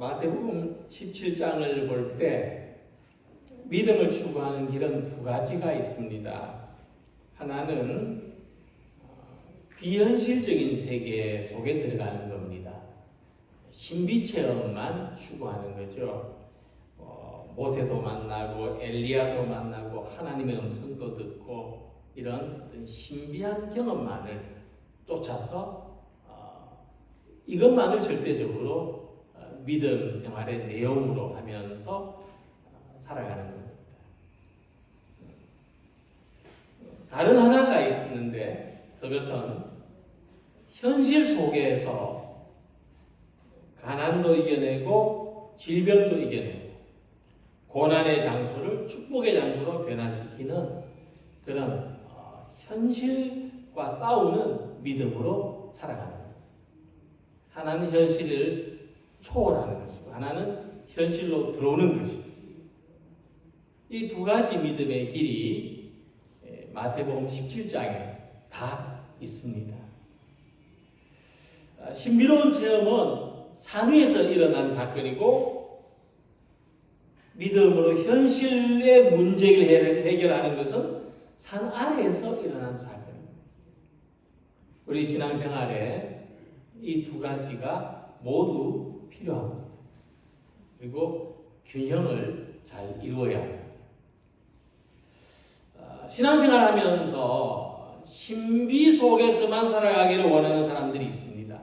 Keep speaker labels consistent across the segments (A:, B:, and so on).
A: 마태복음 17장을 볼 때 믿음을 추구하는 길은 두 가지가 있습니다. 하나는 비현실적인 세계 속에 들어가는 겁니다. 신비 체험만 추구하는 거죠. 모세도 만나고 엘리야도 만나고 하나님의 음성도 듣고 이런 어떤 신비한 경험만을 쫓아서 이것만을 절대적으로 믿음 생활의 내용으로 하면서 살아가는 겁니다. 다른 하나가 있는데 그것은 현실 속에서 가난도 이겨내고 질병도 이겨내고 고난의 장소를 축복의 장소로 변화시키는 그런 현실과 싸우는 믿음으로 살아가는 거예요. 하나는 현실을 초월하는 것이고 하나는 현실로 들어오는 것이고 이 두 가지 믿음의 길이 마태복음 17장에 다 있습니다. 신비로운 체험은 산 위에서 일어난 사건이고 믿음으로 현실의 문제를 해결하는 것은 산 아래에서 일어난 사건입니다. 우리 신앙생활에 이 두 가지가 모두 필요합니다. 그리고 균형을 잘 이루어야 합니다. 신앙생활 하면서 신비 속에서만 살아가기를 원하는 사람들이 있습니다.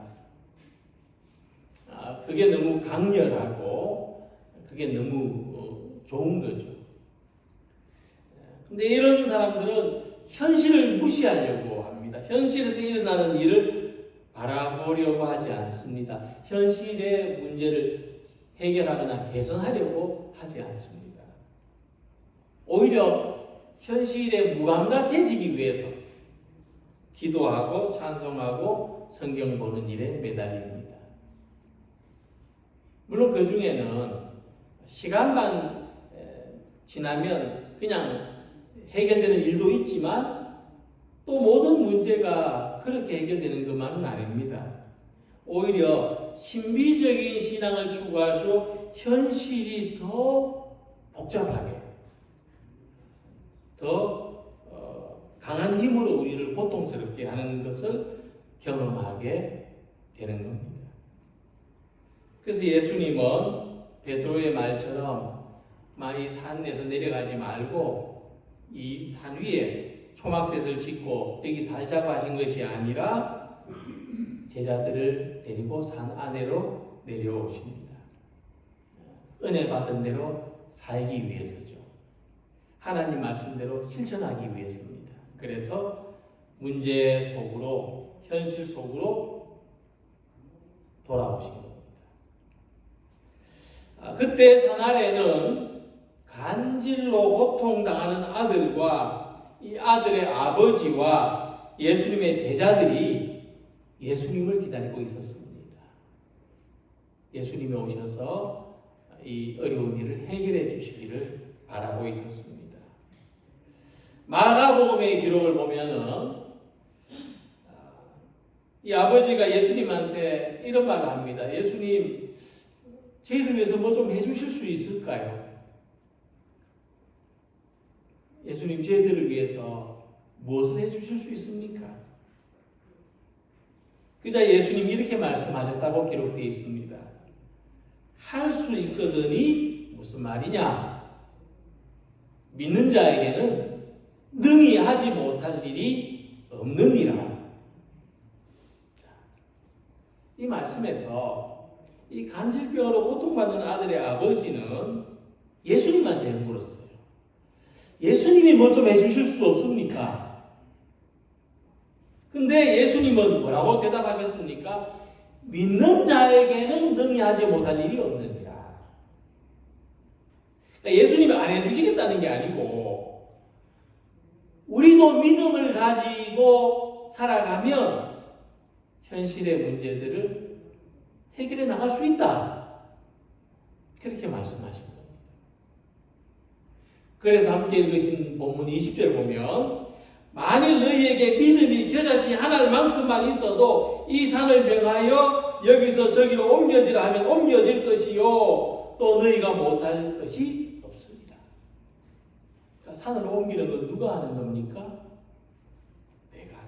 A: 그게 너무 강렬하고 그게 너무 좋은 거죠. 근데 이런 사람들은 현실을 무시하려고 합니다. 현실에서 일어나는 일을 바라보려고 하지 않습니다. 현실의 문제를 해결하거나 개선하려고 하지 않습니다. 오히려 현실에 무감각해지기 위해서 기도하고 찬송하고 성경 보는 일에 매달립니다. 물론 그 중에는 시간만 지나면 그냥 해결되는 일도 있지만 또 모든 문제가 그렇게 해결되는 것만은 아닙니다. 오히려 신비적인 신앙을 추구할수록 현실이 더 복잡하게 더 강한 힘으로 우리를 고통스럽게 하는 것을 경험하게 되는 겁니다. 그래서 예수님은 베드로의 말처럼 많이 산에서 내려가지 말고 이 산 위에 초막셋을 짓고 여기 살자고 하신 것이 아니라 제자들을 데리고 산 안으로 내려오십니다. 은혜 받은 대로 살기 위해서죠. 하나님 말씀대로 실천하기 위해서입니다. 그래서 문제 속으로 현실 속으로 돌아오신 겁니다. 그때 산 아래는 간질로 고통당하는 아들과 이 아들의 아버지와 예수님의 제자들이 예수님을 기다리고 있었습니다. 예수님이 오셔서 이 어려운 일을 해결해 주시기를 바라고 있었습니다. 마가복음의 기록을 보면은 이 아버지가 예수님한테 이런 말을 합니다. 예수님, 저희를 위해서 뭐 좀 해주실 수 있을까요? 예수님, 저희들을 위해서 무엇을 해주실 수 있습니까? 그자 예수님이 이렇게 말씀하셨다고 기록되어 있습니다. 할 수 있거든이 무슨 말이냐? 믿는 자에게는 능히 하지 못할 일이 없느니라. 이 말씀에서 이 간질병으로 고통받는 아들의 아버지는 예수님한테 물었어요. 예수님이 뭐 좀 해주실 수 없습니까? 근데 예수님은 뭐라고 대답하셨습니까? 믿는 자에게는 능히 하지 못할 일이 없느니라. 그러니까 예수님이 안 해주시겠다는 게 아니고 우리도 믿음을 가지고 살아가면 현실의 문제들을 해결해 나갈 수 있다. 그렇게 말씀하신 겁니다. 그래서 함께 읽으신 본문 20절 보면 만일 너희에게 믿음이 겨자씨 하나만큼만 있어도 이 산을 명하여 너희가 여기서 저기로 옮겨지라 하면 옮겨질 것이요 또 너희가 못할 것이 없습니다. 그러니까 산을 옮기는 건 누가 하는 겁니까? 내가.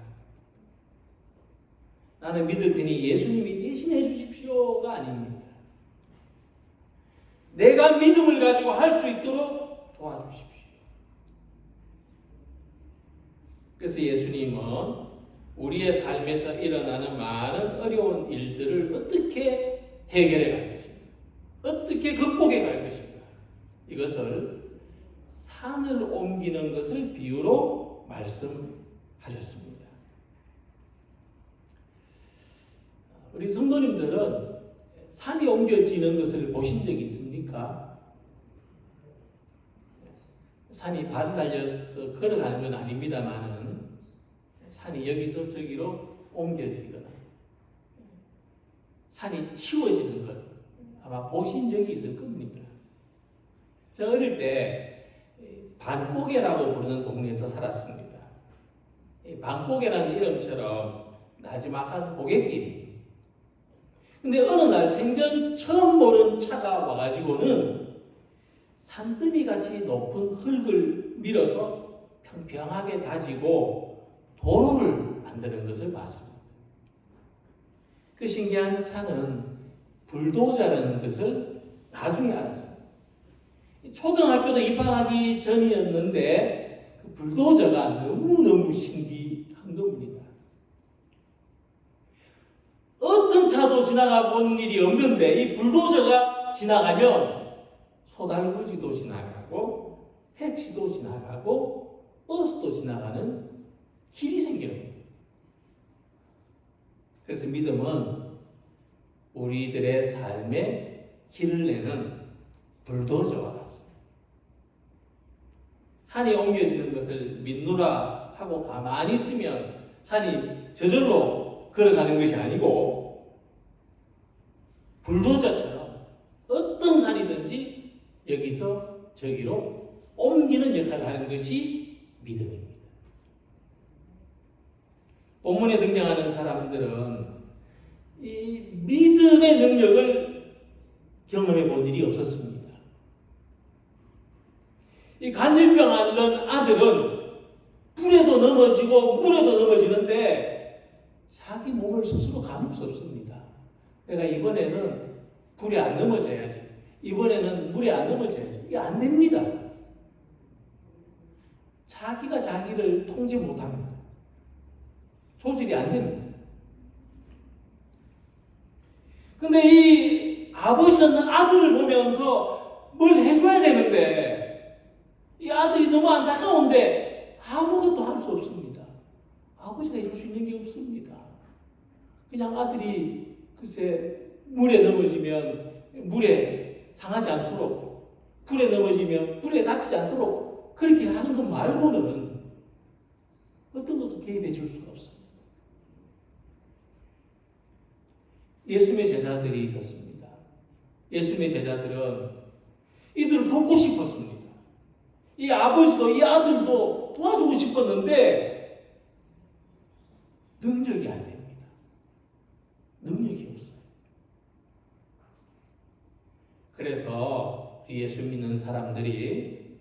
A: 나는 믿을 테니 예수님이 대신해 주십시오가 아닙니다. 내가 믿음을 가지고 할 수 있도록 도와주십시오. 그래서 예수님은 우리의 삶에서 일어나는 많은 어려운 일들을 어떻게 해결해 갈 것인가, 어떻게 극복해 갈 것인가, 이것을 산을 옮기는 것을 비유로 말씀하셨습니다. 우리 성도님들은 산이 옮겨지는 것을 보신 적이 있습니까? 산이 발을 달려서 걸어가는 건 아닙니다만은 산이 여기서 저기로 옮겨지거나 산이 치워지는 것 아마 보신 적이 있을 겁니다. 저 어릴 때 반고개라고 부르는 동네에서 살았습니다. 반고개라는 이름처럼 나지막한 고갯길. 근데 어느 날 생전 처음 보는 차가 와가지고는 산더미 같이 높은 흙을 밀어서 평평하게 다지고 도로를 만드는 것을 봤습니다. 그 신기한 차는 불도저라는 것을 나중에 알았습니다. 초등학교도 입학하기 전이었는데 그 불도저가 너무너무 신기한 겁니다. 어떤 차도 지나가 본 일이 없는데 이 불도저가 지나가면 소달구지도 지나가고 택시도 지나가고 버스도 지나가는 길이 생기는 거예요. 그래서 믿음은 우리들의 삶에 길을 내는 불도저와 같습니다. 산이 옮겨지는 것을 믿노라 하고 가만히 있으면 산이 저절로 걸어가는 것이 아니고 불도저처럼 어떤 산이든지 여기서 저기로 옮기는 역할을 하는 것이 믿음입니다. 본문에 등장하는 사람들은 이 믿음의 능력을 경험해 본 일이 없었습니다. 이 간질병 앓는 아들은 불에도 넘어지고 물에도 넘어지는데 자기 몸을 스스로 감을 수 없습니다. 내가 이번에는 불에 안 넘어져야지. 이번에는 물에 안 넘어져야지. 이게 안 됩니다. 자기가 자기를 통제 못합니다. 조절이 안 됩니다. 근데 이 아버지는 아들을 보면서 뭘 해줘야 되는데 이 아들이 너무 안타까운데 아무것도 할 수 없습니다. 아버지가 해줄 수 있는 게 없습니다. 그냥 아들이 글쎄 물에 넘어지면 물에 상하지 않도록, 불에 넘어지면 불에 다치지 않도록 그렇게 하는 것 말고는 어떤 것도 개입해 줄 수가 없습니다. 예수님의 제자들이 있었습니다. 예수님의 제자들은 이들을 돕고 싶었습니다. 이 아버지도 이 아들도 도와주고 싶었는데 능력이 안 됩니다. 능력이 없어요. 그래서 예수 믿는 사람들이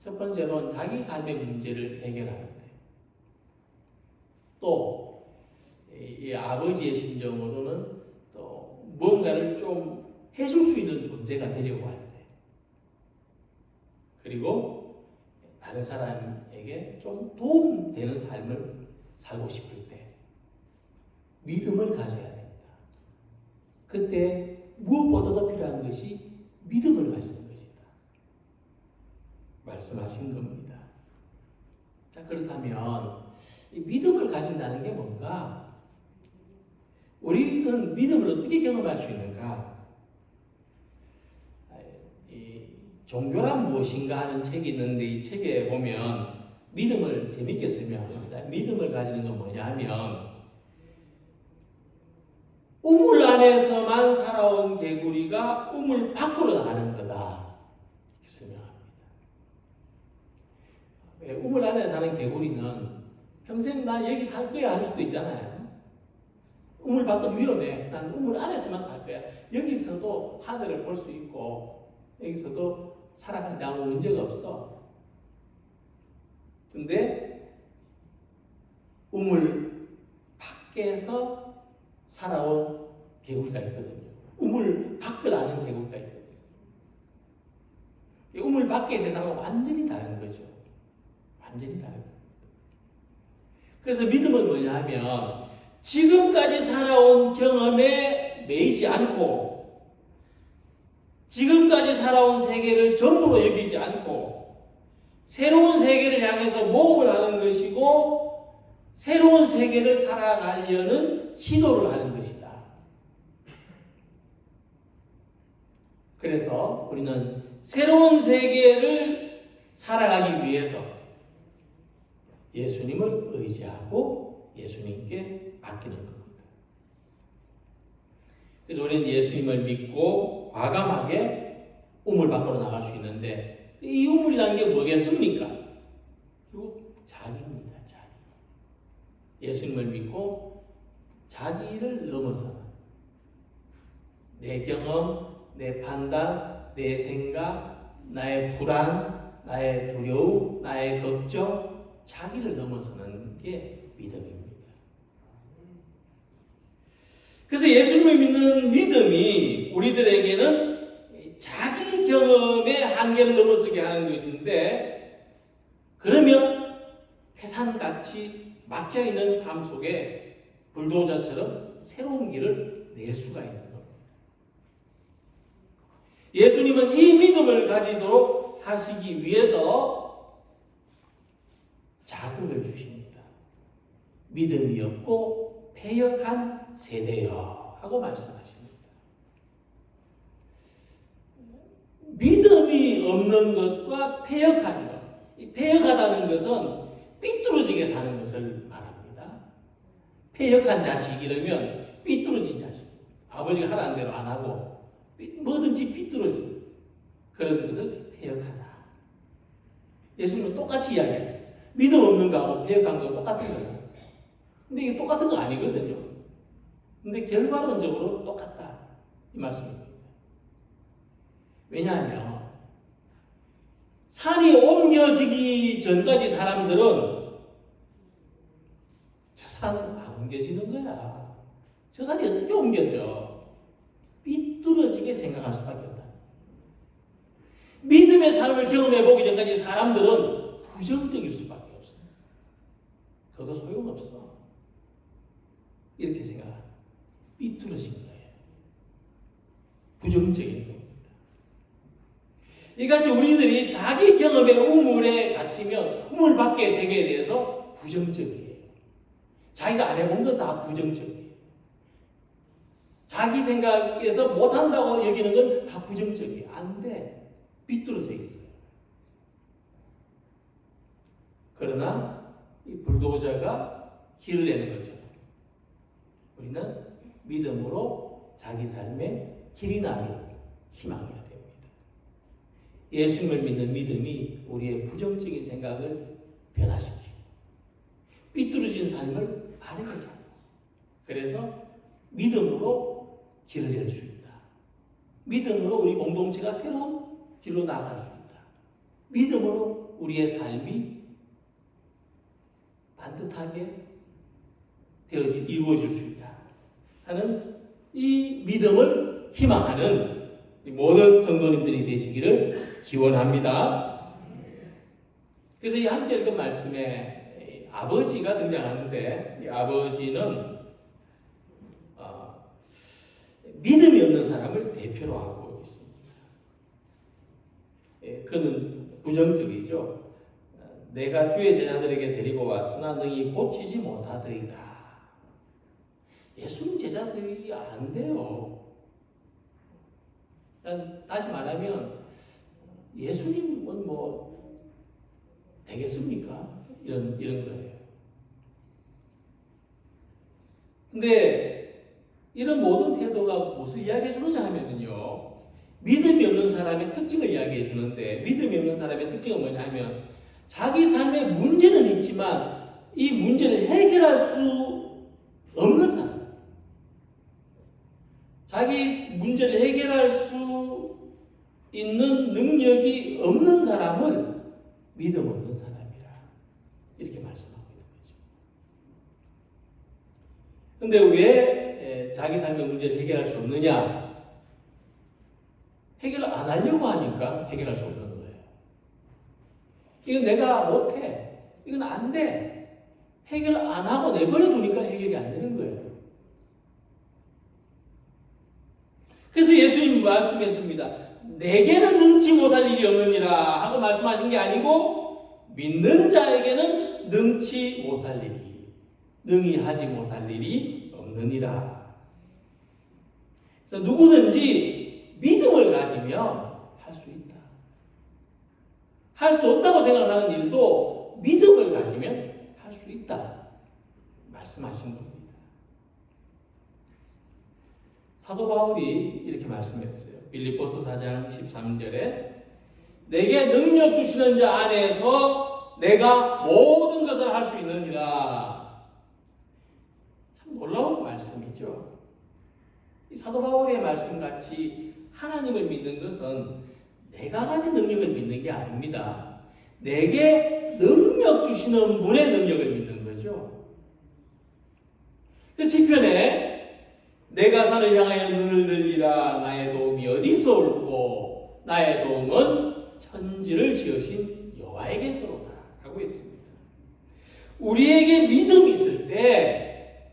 A: 첫 번째로는 자기 삶의 문제를 해결하는데 또 이 아버지의 심정으로는 또 뭔가를 좀 해줄 수 있는 존재가 되려고 할 때, 그리고 다른 사람에게 좀 도움되는 삶을 살고 싶을 때 믿음을 가져야 됩니다. 그때 무엇보다도 필요한 것이 믿음을 가지는 것이다 말씀하신 겁니다. 자, 그렇다면 이 믿음을 가진다는 게 뭔가? 우리는 믿음을 어떻게 경험할 수 있는가? 이 종교란 무엇인가 하는 책이 있는데 이 책에 보면 믿음을 재밌게 설명합니다. 믿음을 가지는 건 뭐냐 하면 우물 안에서만 살아온 개구리가 우물 밖으로 나가는 거다. 이렇게 설명합니다. 우물 안에 사는 개구리는 평생 나 여기 살 거야 할 수도 있잖아요. 우물 밖은 위험해. 나는 우물 안에서만 살 거야. 여기서도 하늘을 볼 수 있고 여기서도 살아가는데 아무 문제가 없어. 근데 우물 밖에서 살아온 개구리가 있거든요. 우물 밖을 아는 개구리가 있거든요. 우물 밖의 세상은 완전히 다른 거죠. 완전히 다른 거예요. 그래서 믿음은 뭐냐 하면 지금까지 살아온 경험에 매이지 않고 지금까지 살아온 세계를 전부로 여기지 않고 새로운 세계를 향해서 모험을 하는 것이고 새로운 세계를 살아가려는 시도를 하는 것이다. 그래서 우리는 새로운 세계를 살아가기 위해서 예수님을 의지하고 예수님께 맡기는 겁니다. 그래서 우리는 예수님을 믿고 과감하게 우물 밖으로 나갈 수 있는데 이 우물이라는 게 뭐겠습니까? 결국 자기입니다. 자기. 예수님을 믿고 자기를 넘어서 내 경험, 내 판단, 내 생각, 나의 불안, 나의 두려움, 나의 걱정, 자기를 넘어서는 게 믿음입니다. 그래서 예수님을 믿는 믿음이 우리들에게는 자기 경험의 한계를 넘어서게 하는 것인데 그러면 태산같이 막혀있는 삶 속에 불도저처럼 새로운 길을 낼 수가 있는 겁니다. 예수님은 이 믿음을 가지도록 하시기 위해서 자극을 주십니다. 믿음이 없고 패역한 세대여 하고 말씀하십니다. 믿음이 없는 것과 패역한 것, 이 패역하다는 것은 삐뚤어지게 사는 것을 말합니다. 패역한 자식 이러면 삐뚤어진 자식, 아버지가 하라는 대로 안 하고 뭐든지 삐뚤어진 그런 것을 패역하다. 예수님은 똑같이 이야기했어요. 믿음 없는 거하고 패역한 거 똑같은 거예요. 근데 이게 똑같은 거 아니거든요. 근데 결과론적으로 똑같다. 이 말씀입니다. 왜냐하면 산이 옮겨지기 전까지 사람들은 저 산 안 옮겨지는 거야. 저 산이 어떻게 옮겨져? 삐뚤어지게 생각할 수밖에 없다. 믿음의 삶을 경험해 보기 전까지 사람들은 부정적일 수밖에 없어요. 그거 소용없어. 이렇게 생각합니다. 삐뚤어진 거예요. 부정적인 겁니다. 이같이 우리들이 자기 경험의 우물에 갇히면 우물 밖의 세계에 대해서 부정적이에요. 자기가 안 해본 건 다 부정적이에요. 자기 생각에서 못한다고 여기는 건 다 부정적이에요. 안 돼. 삐뚤어져 있어요. 그러나 이 불도저가 길을 내는 거죠. 우리는 믿음으로 자기 삶의 길이 나기를 희망해야 됩니다. 예수님을 믿는 믿음이 우리의 부정적인 생각을 변화시키고 삐뚤어진 삶을 바르게 하고 그래서 믿음으로 길을 낼 수 있다. 믿음으로 우리 공동체가 새로운 길로 나아갈 수 있다. 믿음으로 우리의 삶이 반듯하게 이루어질 수 있다 하는 이 믿음을 희망하는 모든 성도님들이 되시기를 기원합니다. 그래서 이 함께 읽은 말씀에 아버지가 등장하는데 이 아버지는 믿음이 없는 사람을 대표로 하고 있습니다. 그는 부정적이죠. 내가 주의 제자들에게 데리고 왔으나 너희 고치지 못하더이다. 예수님 제자들이 안 돼요. 다시 말하면 예수님은 뭐 되겠습니까? 이런 거예요. 근데 이런 모든 태도가 무엇을 이야기해 주느냐 하면요. 믿음이 없는 사람의 특징을 이야기해 주는데 믿음이 없는 사람의 특징은 뭐냐 하면 자기 삶에 문제는 있지만 이 문제를 해결할 수 없는 사람. 자기 문제를 해결할 수 있는 능력이 없는 사람을 믿음 없는 사람이라 이렇게 말씀하고 있는 거죠. 그런데 왜 자기 삶의 문제를 해결할 수 없느냐? 해결을 안 하려고 하니까 해결할 수 없는 거예요. 이건 내가 못해. 이건 안 돼. 해결을 안 하고 내버려 두니까 해결이 안 되는 거예요. 그래서 예수님 말씀했습니다. 내게는 능치 못할 일이 없느니라 하고 말씀하신 게 아니고 믿는 자에게는 능치 못할 일이, 능히 하지 못할 일이 없느니라. 그래서 누구든지 믿음을 가지면 할 수 있다. 할 수 없다고 생각하는 일도 믿음을 가지면 할 수 있다. 말씀하신 겁니다. 사도 바울이 이렇게 말씀했어요. 빌립보서 4장 13절에 내게 능력 주시는 자 안에서 내가 모든 것을 할 수 있느니라. 참 놀라운 말씀이죠. 이 사도 바울의 말씀같이 하나님을 믿는 것은 내가 가진 능력을 믿는 게 아닙니다. 내게 능력 주시는 분의 능력을 믿는 거죠. 그 시편에 내가 산을 향하여 눈을 들리라 나의 도움이 어디서 올꼬 나의 도움은 천지를 지으신 여호와에게서로다 라고 했습니다. 우리에게 믿음이 있을 때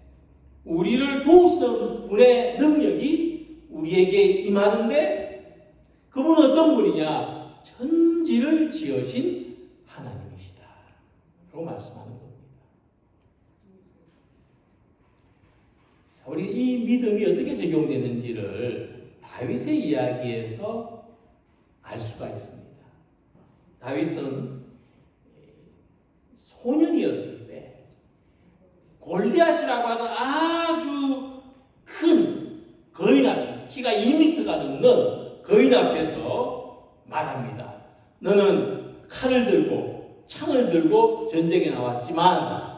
A: 우리를 도우시는 분의 능력이 우리에게 임하는데 그분은 어떤 분이냐? 천지를 지으신 하나님이시다 라고 말씀하는 겁니다. 우리 이 믿음이 어떻게 적용되는지를 다윗의 이야기에서 알 수가 있습니다. 다윗은 소년이었을 때 골리앗이라고 하는 아주 큰 거인 앞에서 키가 2m가 넘는 거인 앞에서 말합니다. 너는 칼을 들고 창을 들고 전쟁에 나왔지만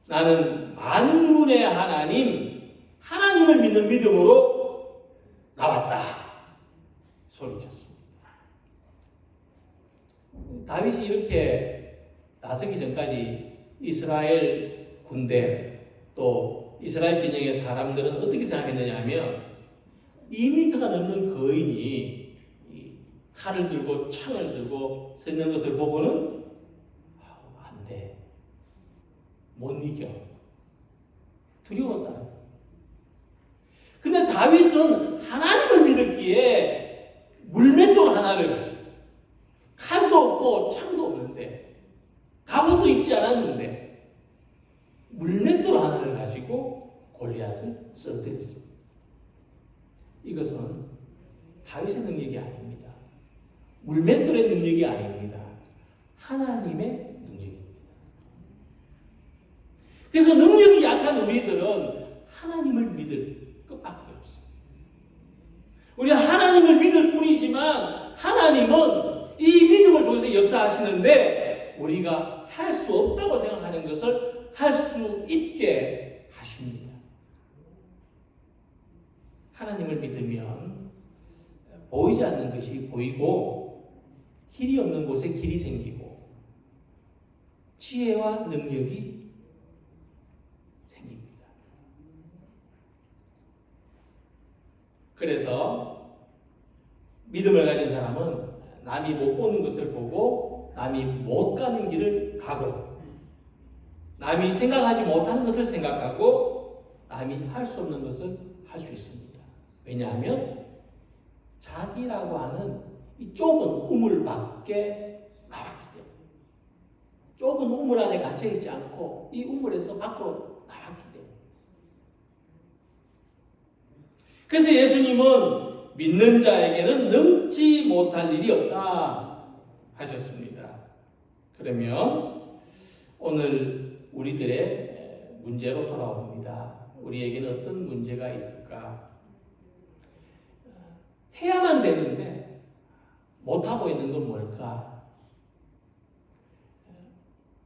A: 나는 만군의 하나님을 믿는 믿음으로 나왔다. 소리쳤습니다. 다윗이 이렇게 나서기 전까지 이스라엘 군대 또 이스라엘 진영의 사람들은 어떻게 생각했느냐 하면 2m가 넘는 거인이 칼을 들고 창을 들고 서 있는 것을 보고는 안 돼. 못 이겨. 두려웠다. 근데 다윗은 하나님을 믿었기에 물맷돌 하나를 가지고 칼도 없고 창도 없는데 갑옷도 입지 않았는데 물맷돌 하나를 가지고 골리앗을 쓰러뜨렸습니다. 이것은 다윗의 능력이 아닙니다. 물맷돌의 능력이 아닙니다. 하나님의 능력입니다. 그래서 능력이 약한 우리들은 하나님을 믿을 것밖에 없습니다. 우리가 하나님을 믿을 뿐이지만 하나님은 이 믿음을 통해서 역사하시는데 우리가 할 수 없다고 생각하는 것을 할 수 있게 하십니다. 하나님을 믿으면 보이지 않는 것이 보이고 길이 없는 곳에 길이 생기고 지혜와 능력이 생깁니다. 그래서 믿음을 가진 사람은 남이 못 보는 것을 보고 남이 못 가는 길을 가고 남이 생각하지 못하는 것을 생각하고 남이 할 수 없는 것을 할 수 있습니다. 왜냐하면 자기라고 하는 이 좁은 우물 밖에 나왔기 때문에 좁은 우물 안에 갇혀있지 않고 이 우물에서 밖으로 나왔기 때문에 그래서 예수님은 믿는 자에게는 능치 못할 일이 없다 하셨습니다. 그러면 오늘 우리들의 문제로 돌아옵니다. 우리에게는 어떤 문제가 있을까? 해야만 되는데 못하고 있는 건 뭘까?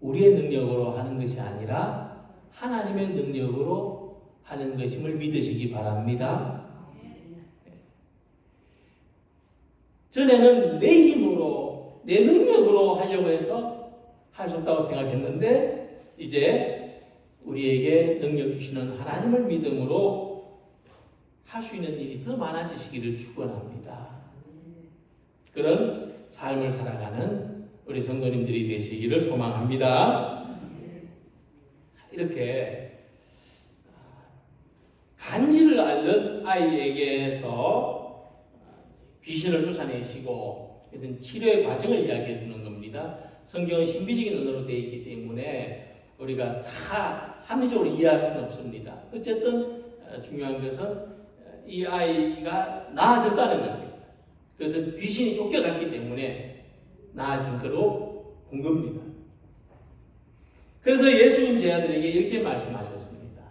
A: 우리의 능력으로 하는 것이 아니라 하나님의 능력으로 하는 것임을 믿으시기 바랍니다. 전에는 내 힘으로, 내 능력으로 하려고 해서 할 수 없다고 생각했는데 이제 우리에게 능력 주시는 하나님을 믿음으로 할 수 있는 일이 더 많아지시기를 축원합니다. 그런 삶을 살아가는 우리 성도님들이 되시기를 소망합니다. 이렇게 간지를 앓는 아이에게서 귀신을 쫓아내시고 그래서 치료의 과정을 이야기해 주는 겁니다. 성경은 신비적인 언어로 되어 있기 때문에 우리가 다 합리적으로 이해할 수는 없습니다. 어쨌든 중요한 것은 이 아이가 나아졌다는 겁니다. 그래서 귀신이 쫓겨갔기 때문에 나아진 거로 본 겁니다. 그래서 예수님 제자들에게 이렇게 말씀하셨습니다.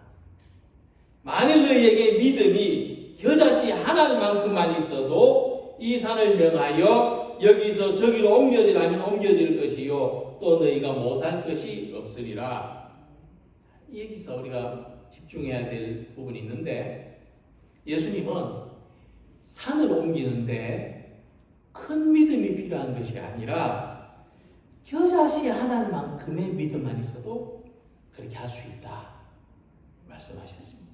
A: 만일 너희에게 믿음이 겨자씨 하나만큼만 있어도 이 산을 명하여 여기서 저기로 옮겨지라면 옮겨질 것이요 또 너희가 못할 것이 없으리라. 여기서 우리가 집중해야 될 부분이 있는데 예수님은 산을 옮기는데 큰 믿음이 필요한 것이 아니라 겨자씨 하나만큼의 믿음만 있어도 그렇게 할 수 있다 말씀하셨습니다.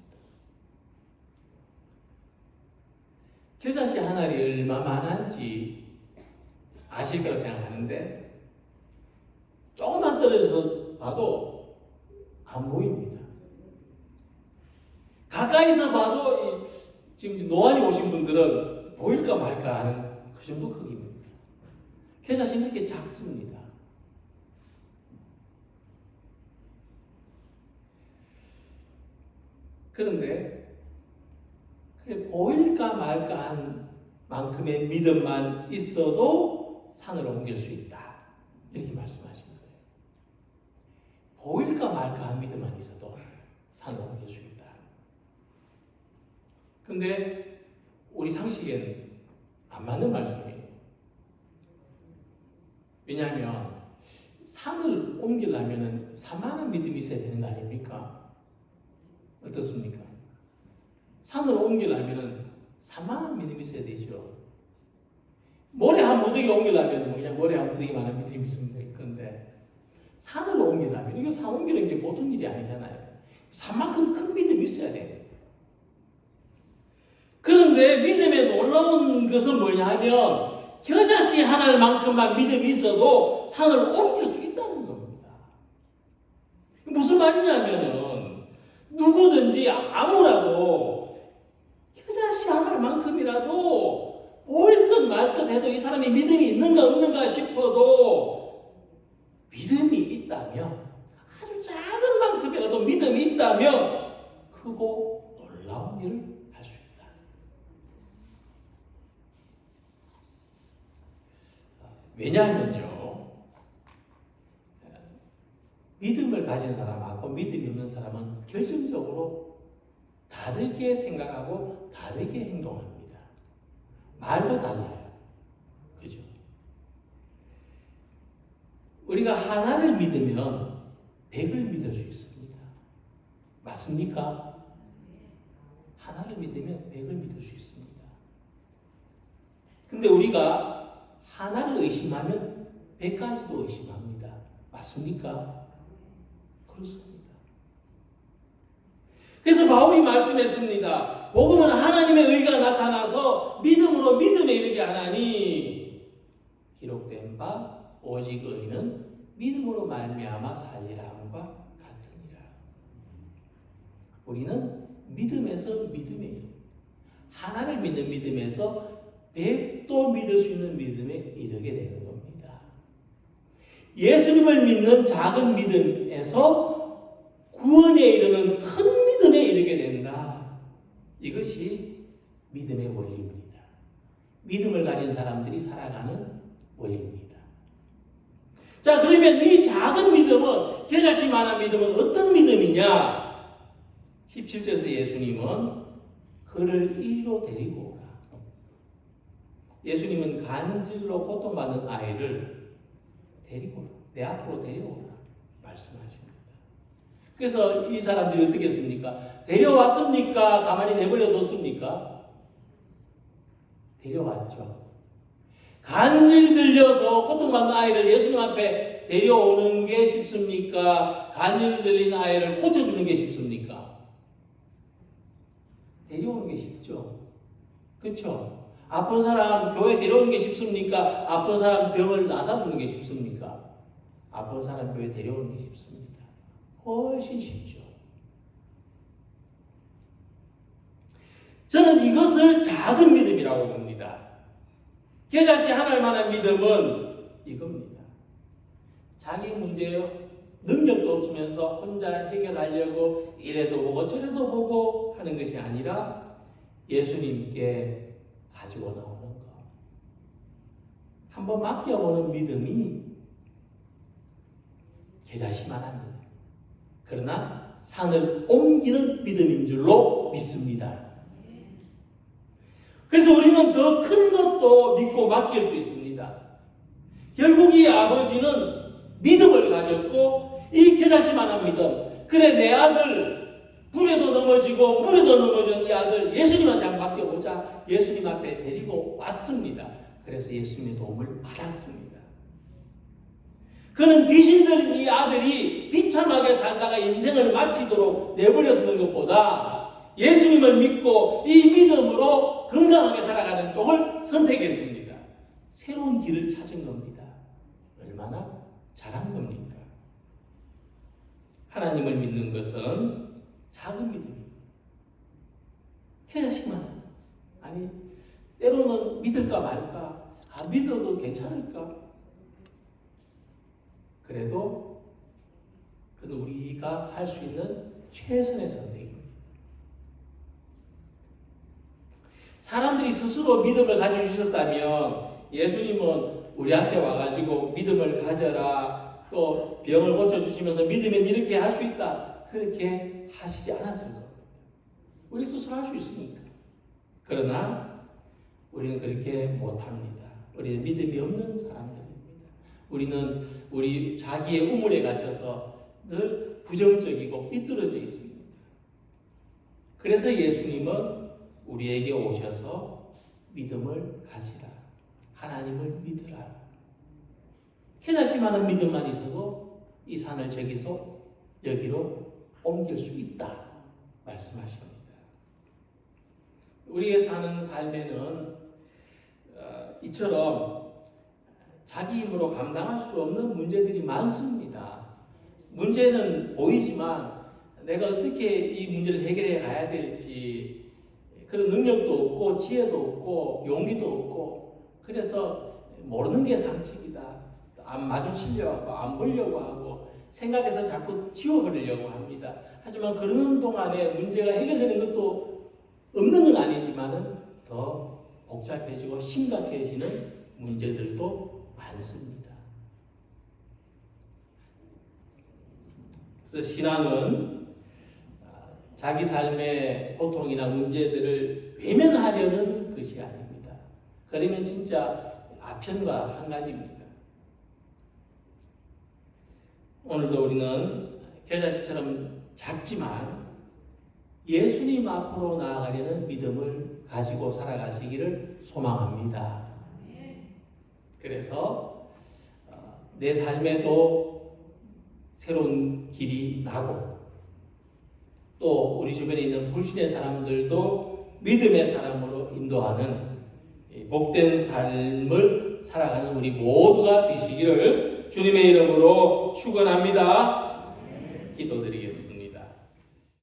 A: 겨자씨 한 알이 얼마만한지 아실 거라고 생각하는데 조금만 떨어져서 봐도 안 보입니다. 가까이서 봐도 지금 노안이 오신 분들은 보일까 말까 하는 그 정도 크기입니다. 겨자씨는 이렇게 작습니다. 그런데 보일까 말까 한 만큼의 믿음만 있어도 산을 옮길 수 있다. 이렇게 말씀하신 거예요. 보일까 말까 한 믿음만 있어도 산을 옮길 수 있다. 그런데 우리 상식에는 안 맞는 말씀이에요. 왜냐하면 산을 옮기려면 산만한 믿음이 있어야 되는 거 아닙니까? 어떻습니까? 산을 옮기려면 산만한 믿음이 있어야 되죠. 모래 한 무더기 옮기려면 그냥 모래 한 무더기만한 믿음이 있으면 될 건데 산을 옮기려면 이거 산 옮기는 게 보통 일이 아니잖아요. 산만큼 큰 믿음이 있어야 돼요. 그런데 믿음에 놀라운 것은 뭐냐 하면 겨자씨 하나만큼만 믿음이 있어도 산을 옮길 수 있다는 겁니다. 무슨 말이냐면은 누구든지 아무라도 겨자씨 하나만큼이라도 보일 듯 말 듯 해도 이 사람이 믿음이 있는가 없는가 싶어도 믿음이 있다면 아주 작은 만큼이라도 믿음이 있다면 크고 놀라운 일을 할 수 있다. 왜냐하면요, 믿음을 가진 사람하고 믿음이 없는 사람은 결정적으로 다르게 생각하고 다르게 행동합니다. 말도 달라요. 그죠? 우리가 하나를 믿으면 100을 믿을 수 있습니다. 맞습니까? 하나를 믿으면 100을 믿을 수 있습니다. 근데 우리가 하나를 의심하면 100가지도 의심합니다. 맞습니까? 그렇습니다. 그래서 바울이 말씀했습니다. 복음은 하나님의 의가 나타나서 믿음으로 믿음에 이르게 하나니 기록된 바 오직 의는 믿음으로 말미암아 살리라 함과 같으니라. 우리는 믿음에서 믿음에 이르 하나를 믿는 믿음에서 100도 믿을 수 있는 믿음에 이르게 되는 겁니다. 예수님을 믿는 작은 믿음에서 구원에 이르는 큰 믿음에 이르게 된다. 이것이 믿음의 원리입니다. 믿음을 가진 사람들이 살아가는 원리입니다. 자, 그러면 이 작은 믿음은, 겨자씨만한 믿음은 어떤 믿음이냐? 17절에서 예수님은 그를 이리로 데리고 오라. 예수님은 간질로 고통받는 아이를 데리고 오라. 내 앞으로 데려오라. 말씀하십니다. 그래서 이 사람들이 어떻게 했습니까? 데려왔습니까? 가만히 내버려 뒀습니까? 데려왔죠. 간질 들려서 고통받는 아이를 예수님 앞에 데려오는 게 쉽습니까? 간질 들린 아이를 고쳐주는 게 쉽습니까? 데려오는 게 쉽죠. 그렇죠? 아픈 사람 교회 데려오는 게 쉽습니까? 아픈 사람 병을 나사주는 게 쉽습니까? 아픈 사람 교회 데려오는 게 쉽습니다. 훨씬 쉽죠. 저는 이것을 작은 믿음이라고 봅니다. 겨자씨 하나일 만한 믿음은 이겁니다. 자기 문제에 능력도 없으면서 혼자 해결하려고 이래도 보고 저래도 보고 하는 것이 아니라 예수님께 가지고 나오는 것. 한번 맡겨보는 믿음이 겨자씨만합니다. 그러나 산을 옮기는 믿음인 줄로 믿습니다. 그래서 우리는 더 큰 것도 믿고 맡길 수 있습니다. 결국 이 아버지는 믿음을 가졌고 이 겨자씨만한 믿음. 그래 내 아들 불에도 넘어지고 물에도 넘어지는 이 아들 예수님한테 한번 맡겨보자. 예수님 앞에 데리고 왔습니다. 그래서 예수님의 도움을 받았습니다. 그는 귀신 들린 이 아들이 비참하게 살다가 인생을 마치도록 내버려 두는 것보다 예수님을 믿고 이 믿음으로 건강하게 살아가는 쪽을 선택했습니다. 새로운 길을 찾은 겁니다. 얼마나 잘한 겁니까? 하나님을 믿는 것은 작은 믿음입니다. 겨자씨만 아니 때로는 믿을까 말까 믿어도 괜찮을까? 그래도 그건 우리가 할 수 있는 최선의 선택입니다. 사람들이 스스로 믿음을 가져주셨다면 예수님은 우리한테 와가지고 믿음을 가져라 또 병을 고쳐주시면서 믿으면 이렇게 할 수 있다 그렇게 하시지 않았을 겁니다. 우리 스스로 할 수 있습니다. 그러나 우리는 그렇게 못합니다. 우리는 믿음이 없는 사람들입니다. 우리는 우리 자기의 우물에 갇혀서 늘 부정적이고 삐뚤어져 있습니다. 그래서 예수님은 우리에게 오셔서 믿음을 가지라. 하나님을 믿으라. 겨자씨만한 믿음만 있어도 이 산을 저기서 여기로 옮길 수 있다. 말씀하십니다. 우리가 사는 삶에는 이처럼 자기 힘으로 감당할 수 없는 문제들이 많습니다. 문제는 보이지만 내가 어떻게 이 문제를 해결해 가야 될지 그런 능력도 없고 지혜도 없고 용기도 없고 그래서 모르는 게 상책이다. 안 마주치려고 하고 안 보려고 하고 생각해서 자꾸 지워버리려고 합니다. 하지만 그러는 동안에 문제가 해결되는 것도 없는 건 아니지만은 더 복잡해지고 심각해지는 문제들도 많습니다. 그래서 신앙은 자기 삶의 고통이나 문제들을 외면하려는 것이 아닙니다. 그러면 진짜 아편과 한 가지입니다. 오늘도 우리는 겨자씨처럼 작지만 예수님 앞으로 나아가려는 믿음을 가지고 살아가시기를 소망합니다. 그래서 내 삶에도 새로운 길이 나고 또 우리 주변에 있는 불신의 사람들도 믿음의 사람으로 인도하는 복된 삶을 살아가는 우리 모두가 되시기를 주님의 이름으로 축원합니다. 기도드립니다.